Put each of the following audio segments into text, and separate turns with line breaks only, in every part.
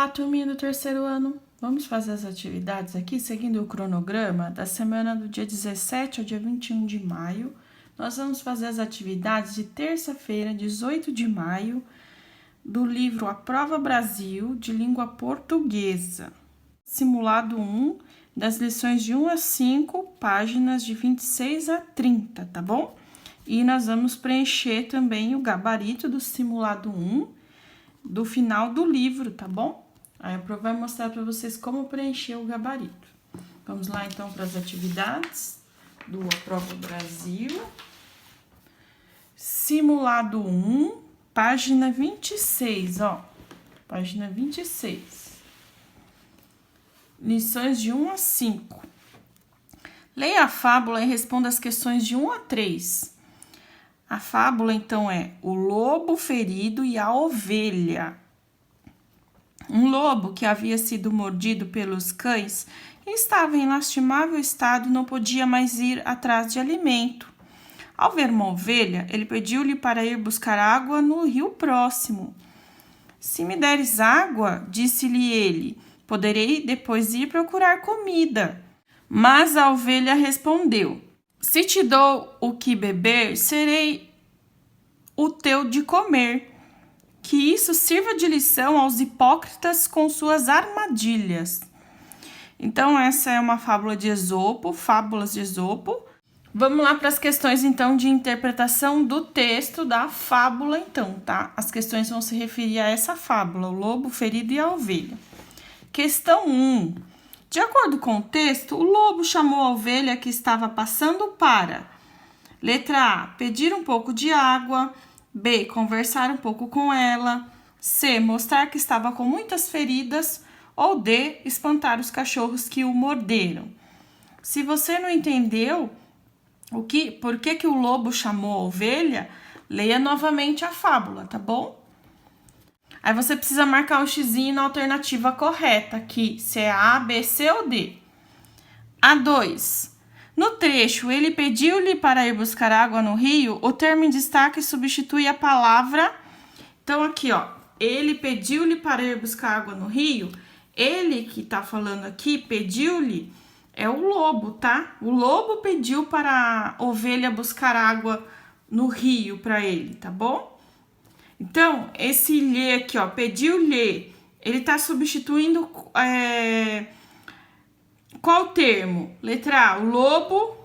Olá, turminha do terceiro ano. Vamos fazer as atividades aqui, seguindo o cronograma da semana do dia 17 ao dia 21 de maio. Nós vamos fazer as atividades de terça-feira, 18 de maio, do livro A Prova Brasil, de língua portuguesa. Simulado 1, das lições de 1 a 5, páginas de 26 a 30, tá bom? E nós vamos preencher também o gabarito do simulado 1, do final do livro, tá bom? Aí a prova vai mostrar para vocês como preencher o gabarito. Vamos lá, então, para as atividades do A Prova Brasil. Simulado 1, página 26, ó. Página 26. Lições de 1 a 5. Leia a fábula e responda as questões de 1 a 3. A fábula, então, é o lobo ferido e a ovelha. Um lobo que havia sido mordido pelos cães e estava em lastimável estado, não podia mais ir atrás de alimento. Ao ver uma ovelha, ele pediu-lhe para ir buscar água no rio próximo. Se me deres água, disse-lhe ele, poderei depois ir procurar comida. Mas a ovelha respondeu, se te dou o que beber, serei o teu de comer. Que isso sirva de lição aos hipócritas com suas armadilhas. Então, essa é uma fábula de Esopo, fábulas de Esopo. Vamos lá para as questões, então, de interpretação do texto da fábula, então, tá? As questões vão se referir a essa fábula, o lobo ferido e a ovelha. Questão 1. De acordo com o texto, o lobo chamou a ovelha que estava passando para: letra A, pedir um pouco de água. B, conversar um pouco com ela. C, mostrar que estava com muitas feridas. Ou D, espantar os cachorros que o morderam. Se você não entendeu por que o lobo chamou a ovelha, leia novamente a fábula, tá bom? Aí você precisa marcar um xizinho na alternativa correta aqui, se é A, B, C ou D. A2. No trecho, ele pediu-lhe para ir buscar água no rio, o termo em destaque substitui a palavra. Então, aqui, ó, ele pediu-lhe para ir buscar água no rio. Ele que tá falando aqui, pediu-lhe, é o lobo, tá? O lobo pediu para a ovelha buscar água no rio para ele, tá bom? Então, esse lhe aqui, ó, pediu-lhe, ele tá substituindo qual termo? Letra A, o lobo.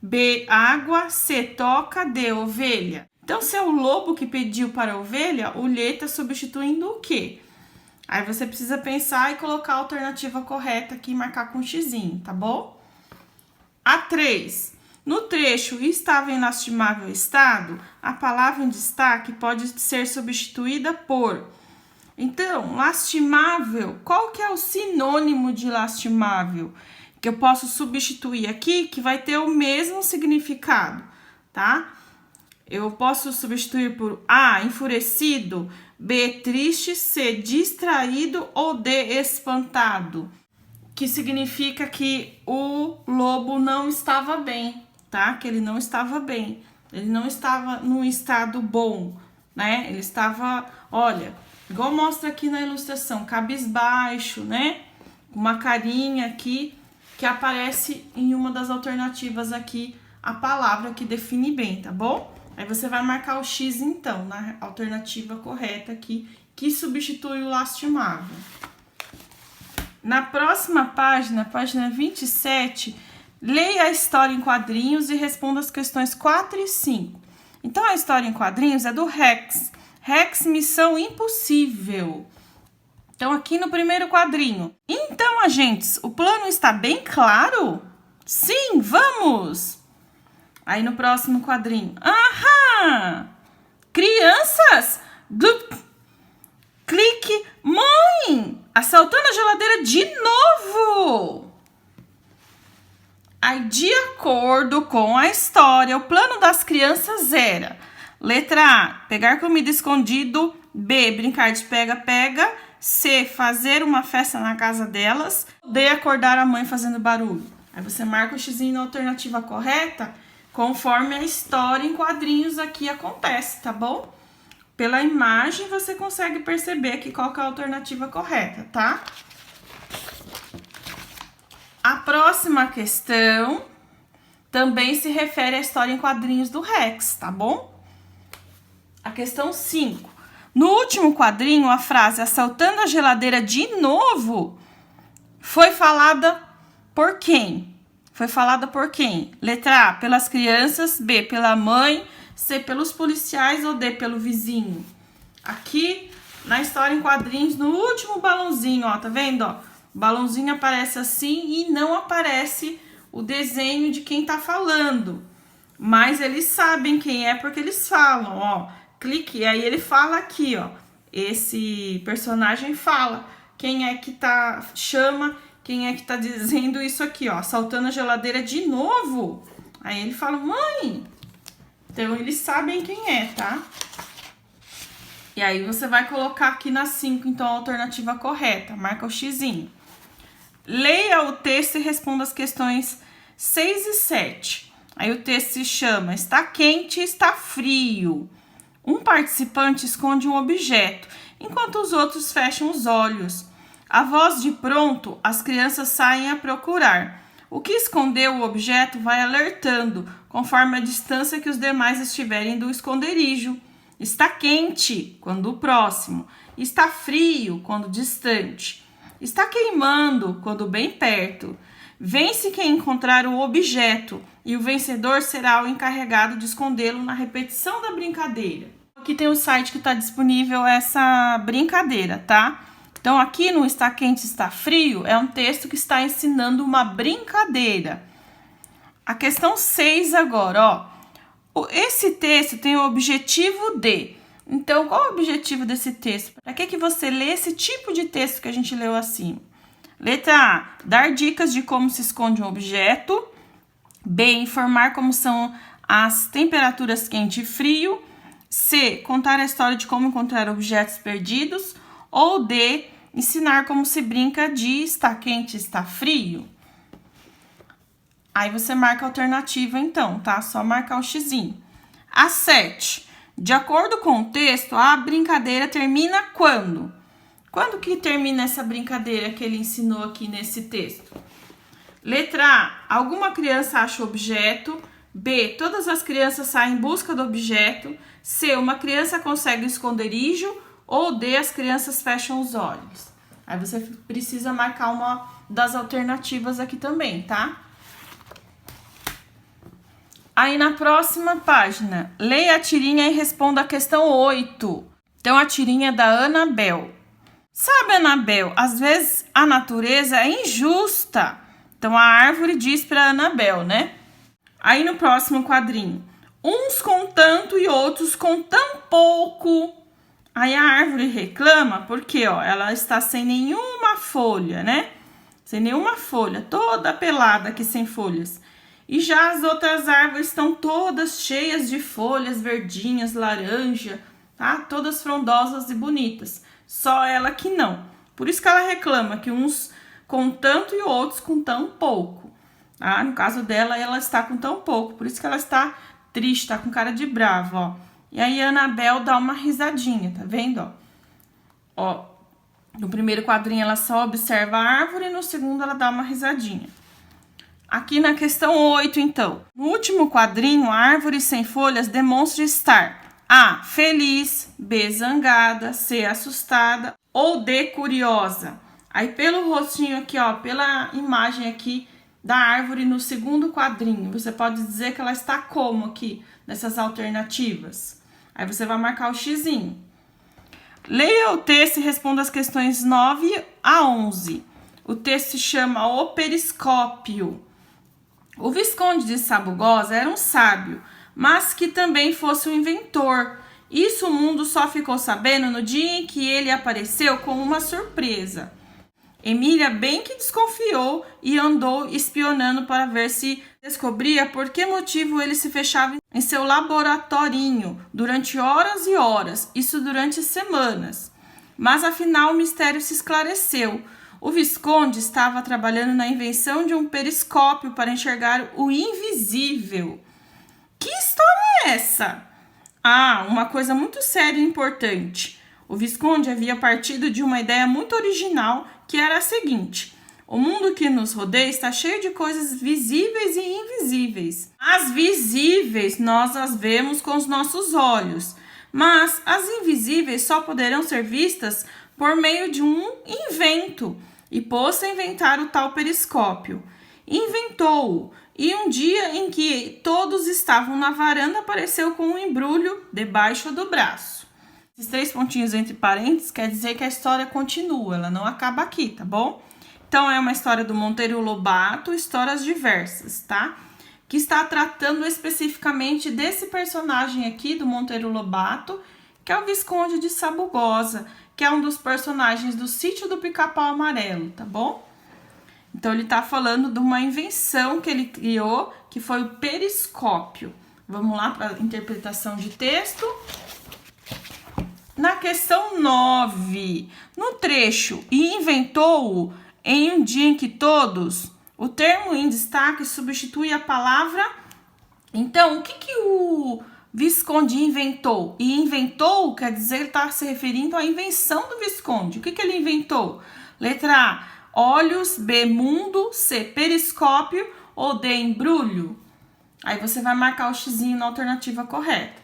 B, água. C, toca. D, ovelha. Então, se é o lobo que pediu para a ovelha, o lhe tá substituindo o quê? Aí você precisa pensar e colocar a alternativa correta aqui e marcar com xizinho, tá bom? A3. No trecho estava em lastimável estado, a palavra em destaque pode ser substituída por. Então, lastimável, qual que é o sinônimo de lastimável? Que eu posso substituir aqui, que vai ter o mesmo significado, tá? Eu posso substituir por A, enfurecido, B, triste, C, distraído ou D, espantado. Que significa que o lobo não estava bem, tá? Que ele não estava bem, ele não estava num estado bom, né? Ele estava, olha, igual mostra aqui na ilustração, cabisbaixo, né? Uma carinha aqui que aparece em uma das alternativas aqui, a palavra que define bem, tá bom? Aí você vai marcar o X, então, na alternativa correta aqui, que substitui o lastimável. Na próxima página, página 27, leia a história em quadrinhos e responda as questões 4 e 5. Então, a história em quadrinhos é do Rex. Rex, missão impossível. Então, aqui no primeiro quadrinho. Então, agentes, o plano está bem claro? Sim, vamos! Aí, no próximo quadrinho. Aham! Crianças! Glup! Clique! Mãe! Assaltando a geladeira de novo! Aí, de acordo com a história, o plano das crianças era: letra A, pegar comida escondido. B, brincar de pega-pega. C, fazer uma festa na casa delas. D, acordar a mãe fazendo barulho. Aí você marca o xizinho na alternativa correta, conforme a história em quadrinhos aqui acontece, tá bom? pela imagem você consegue perceber aqui qual que é a alternativa correta, tá? A próxima questão também se refere à história em quadrinhos do Rex, tá bom? A questão 5. No último quadrinho, a frase assaltando a geladeira de novo foi falada por quem? Foi falada por quem? Letra A, pelas crianças, B, pela mãe, C, pelos policiais ou D, pelo vizinho? Aqui, na história em quadrinhos, no último balãozinho, ó, tá vendo, ó? O balãozinho aparece assim e não aparece o desenho de quem tá falando. Mas eles sabem quem é porque eles falam, ó. Clique, e aí ele fala aqui, ó. Esse personagem fala quem é que tá, chama, quem é que tá dizendo isso aqui, ó. Assaltando a geladeira de novo. Aí ele fala, mãe. Então, eles sabem quem é, tá? E aí, você vai colocar aqui na 5, então, a alternativa correta. Marca o xizinho. Leia o texto e responda as questões 6 e 7. Aí, o texto se chama Está quente, está frio. Um participante esconde um objeto, enquanto os outros fecham os olhos. A voz de pronto, as crianças saem a procurar. O que escondeu o objeto vai alertando, conforme a distância que os demais estiverem do esconderijo. Está quente, quando o próximo. Está frio, quando distante. Está queimando, quando bem perto. Vence quem encontrar o objeto, e o vencedor será o encarregado de escondê-lo na repetição da brincadeira. Aqui tem o site que está disponível essa brincadeira, tá? Então, aqui no Está Quente, Está Frio, é um texto que está ensinando uma brincadeira. A questão 6 agora, ó. Esse texto tem o objetivo de... Então, qual é o objetivo desse texto? Para que você lê esse tipo de texto que a gente leu acima? Letra A, dar dicas de como se esconde um objeto. B, informar como são as temperaturas quente e frio. C, contar a história de como encontrar objetos perdidos. Ou D, ensinar como se brinca de está quente, está frio. Aí você marca a alternativa então, tá? Só marcar o xizinho. A 7. De acordo com o texto, a brincadeira termina quando? Quando que termina essa brincadeira que ele ensinou aqui nesse texto? Letra A. Alguma criança acha o objeto. B. Todas as crianças saem em busca do objeto. C. Uma criança consegue o esconderijo. Ou D. As crianças fecham os olhos. Aí você precisa marcar uma das alternativas aqui também, tá? Aí na próxima página, leia a tirinha e responda a questão 8. Então a tirinha é da Anabel. Sabe, Anabel, às vezes a natureza é injusta. Então a árvore diz para Anabel, né? Aí no próximo quadrinho, uns com tanto e outros com tão pouco. Aí a árvore reclama porque, ó, ela está sem nenhuma folha, né? Sem nenhuma folha, toda pelada aqui sem folhas. E já as outras árvores estão todas cheias de folhas verdinhas, laranja, tá? Todas frondosas e bonitas. Só ela que não. Por isso que ela reclama que uns com tanto e outros com tão pouco. Tá? No caso dela, ela está com tão pouco. Por isso que ela está triste, tá com cara de brava, ó. E aí a Anabel dá uma risadinha, tá vendo, ó? Ó, no primeiro quadrinho ela só observa a árvore, no segundo ela dá uma risadinha. Aqui na questão 8, então. No último quadrinho, a árvore sem folhas demonstra estar A, feliz, B, zangada, C, assustada ou D, curiosa. Aí pelo rostinho aqui, ó, pela imagem aqui da árvore no segundo quadrinho, você pode dizer que ela está como aqui, nessas alternativas. Aí você vai marcar o xizinho. Leia o texto e responda as questões 9 a 11. O texto se chama O Periscópio. O Visconde de Sabugosa era um sábio, mas que também fosse um inventor. Isso o mundo só ficou sabendo no dia em que ele apareceu com uma surpresa. Emília bem que desconfiou e andou espionando para ver se descobria por que motivo ele se fechava em seu laboratorinho durante horas e horas, isso durante semanas. Mas afinal o mistério se esclareceu. O Visconde estava trabalhando na invenção de um periscópio para enxergar o invisível. Que história é essa? Ah, uma coisa muito séria e importante. O Visconde havia partido de uma ideia muito original, que era a seguinte: o mundo que nos rodeia está cheio de coisas visíveis e invisíveis. As visíveis nós as vemos com os nossos olhos, mas as invisíveis só poderão ser vistas por meio de um invento. E pôs-se a inventar o tal periscópio. Inventou-o, e um dia em que todos estavam na varanda, apareceu com um embrulho debaixo do braço. Esses 3 pontinhos entre parênteses quer dizer que a história continua, ela não acaba aqui, tá bom? Então, é uma história do Monteiro Lobato, histórias diversas, tá? Que está tratando especificamente desse personagem aqui do Monteiro Lobato, que é o Visconde de Sabugosa, que é um dos personagens do Sítio do Pica-Pau Amarelo, tá bom? Então, ele tá falando de uma invenção que ele criou, que foi o periscópio. Vamos lá para a interpretação de texto. Na questão 9, no trecho, e inventou-o em um dia em que todos, o termo em destaque substitui a palavra. Então, o que o Visconde inventou? E inventou quer dizer que ele está se referindo à invenção do Visconde. O que ele inventou? Letra A, olhos. B, mundo. C, periscópio. Ou D, embrulho. Aí você vai marcar o xizinho na alternativa correta.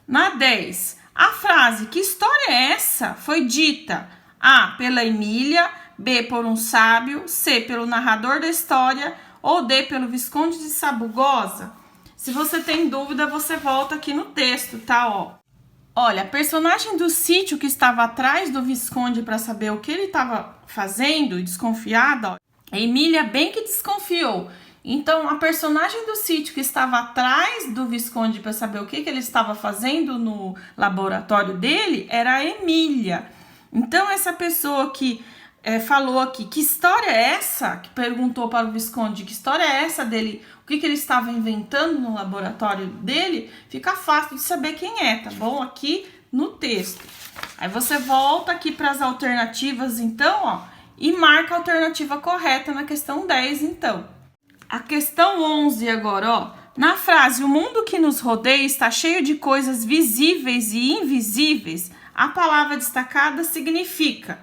Na 10, a frase "que história é essa?" foi dita A, pela Emília, B, por um sábio, C, pelo narrador da história ou D, pelo Visconde de Sabugosa. Se você tem dúvida, você volta aqui no texto, tá? Olha, a personagem do sítio que estava atrás do Visconde para saber o que ele estava fazendo, desconfiada, a Emília bem que desconfiou. Então, a personagem do sítio que estava atrás do Visconde para saber o que ele estava fazendo no laboratório dele era a Emília. Então, essa pessoa que falou aqui, que história é essa? Que perguntou para o Visconde, que história é essa dele? O que ele estava inventando no laboratório dele? Fica fácil de saber quem é, tá bom? Aqui no texto. Aí você volta aqui para as alternativas, então, e marca a alternativa correta na questão 10, então. A questão 11 agora, na frase "o mundo que nos rodeia está cheio de coisas visíveis e invisíveis", a palavra destacada significa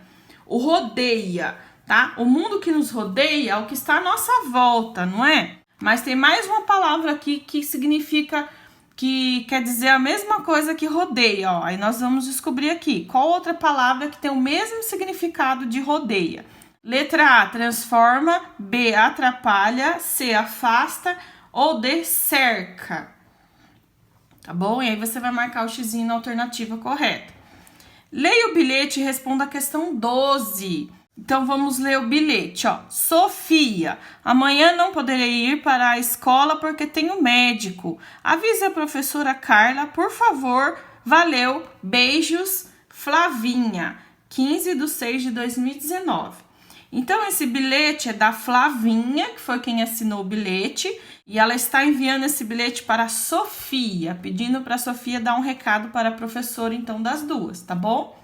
o rodeia, tá? O mundo que nos rodeia é o que está à nossa volta, não é? Mas tem mais uma palavra aqui que significa, que quer dizer a mesma coisa que rodeia, Aí nós vamos descobrir aqui qual outra palavra que tem o mesmo significado de rodeia. Letra A, transforma. B, atrapalha. C, afasta. Ou D, cerca. Tá bom? E aí você vai marcar o xizinho na alternativa correta. Leia o bilhete e responda a questão 12. Então, vamos ler o bilhete, Sofia, amanhã não poderei ir para a escola porque tenho médico. Avise a professora Carla, por favor. Valeu. Beijos, Flavinha. 15/6/2019. Então, esse bilhete é da Flavinha, que foi quem assinou o bilhete, e ela está enviando esse bilhete para a Sofia, pedindo para a Sofia dar um recado para a professora, então, das duas, tá bom?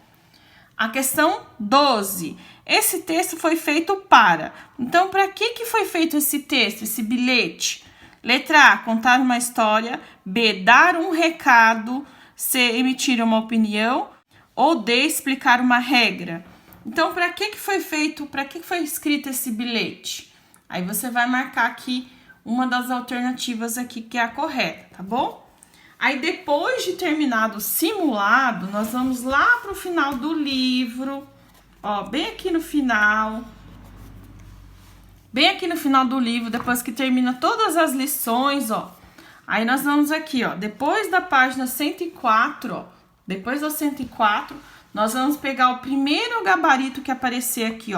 A questão 12. Esse texto foi feito para... Então, para que foi feito esse texto, esse bilhete? Letra A, contar uma história. B, dar um recado. C, emitir uma opinião. Ou D, explicar uma regra. Então, para que foi feito, para que foi escrito esse bilhete? Aí você vai marcar aqui uma das alternativas aqui que é a correta, tá bom? Aí, depois de terminado o simulado, nós vamos lá para o final do livro, bem aqui no final. Bem aqui no final do livro, depois que termina todas as lições, Aí nós vamos aqui, depois da página 104, depois da 104, nós vamos pegar o primeiro gabarito que aparecer aqui,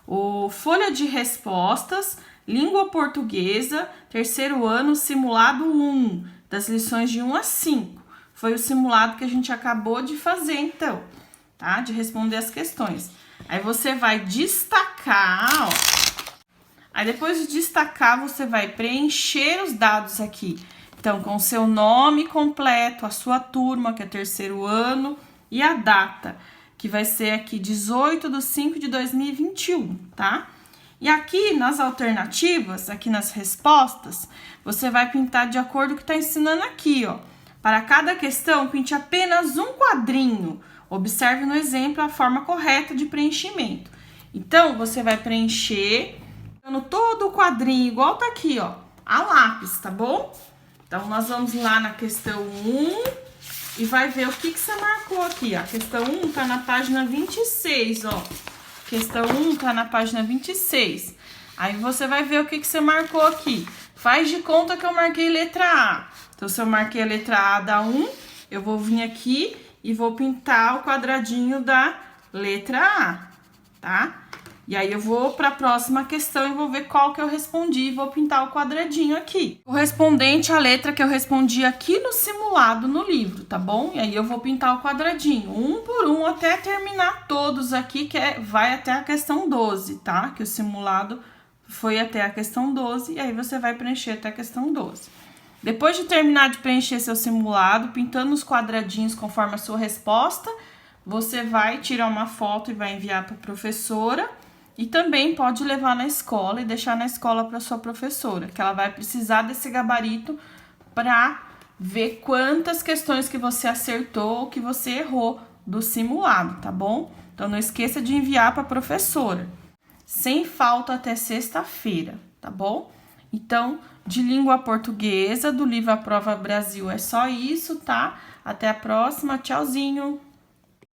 o folha de respostas, língua portuguesa, 3º ano, simulado 1, das lições de 1 a 5. Foi o simulado que a gente acabou de fazer, então, tá? De responder as questões. Aí você vai destacar, Aí depois de destacar, você vai preencher os dados aqui. Então, com o seu nome completo, a sua turma, que é 3º ano, e a data, que vai ser aqui 18/5/2021, tá? E aqui nas alternativas, aqui nas respostas, você vai pintar de acordo com o que está ensinando aqui, Para cada questão, pinte apenas um quadrinho. Observe no exemplo a forma correta de preenchimento. Então, você vai preencher todo o quadrinho, igual tá aqui, ó, a lápis, tá bom? Então, nós vamos lá na questão 1 e vai ver o que você marcou aqui. A questão 1 tá na página 26, ó. Questão 1 tá na página 26. Aí, você vai ver o que você marcou aqui. Faz de conta que eu marquei letra A. Então, se eu marquei a letra A da 1, eu vou vir aqui e vou pintar o quadradinho da letra A, tá? E aí, eu vou para a próxima questão e vou ver qual que eu respondi e vou pintar o quadradinho aqui. Correspondente à letra que eu respondi aqui no simulado no livro, tá bom? E aí, eu vou pintar o quadradinho, um por um, até terminar todos aqui, que vai até a questão 12, tá? Que o simulado foi até a questão 12, e aí você vai preencher até a questão 12. Depois de terminar de preencher seu simulado, pintando os quadradinhos conforme a sua resposta, você vai tirar uma foto e vai enviar para a professora. E também pode levar na escola e deixar na escola para sua professora, que ela vai precisar desse gabarito para ver quantas questões que você acertou ou que você errou do simulado, tá bom? Então, não esqueça de enviar para a professora. Sem falta até sexta-feira, tá bom? Então, de língua portuguesa, do livro A Prova Brasil é só isso, tá? Até a próxima, tchauzinho!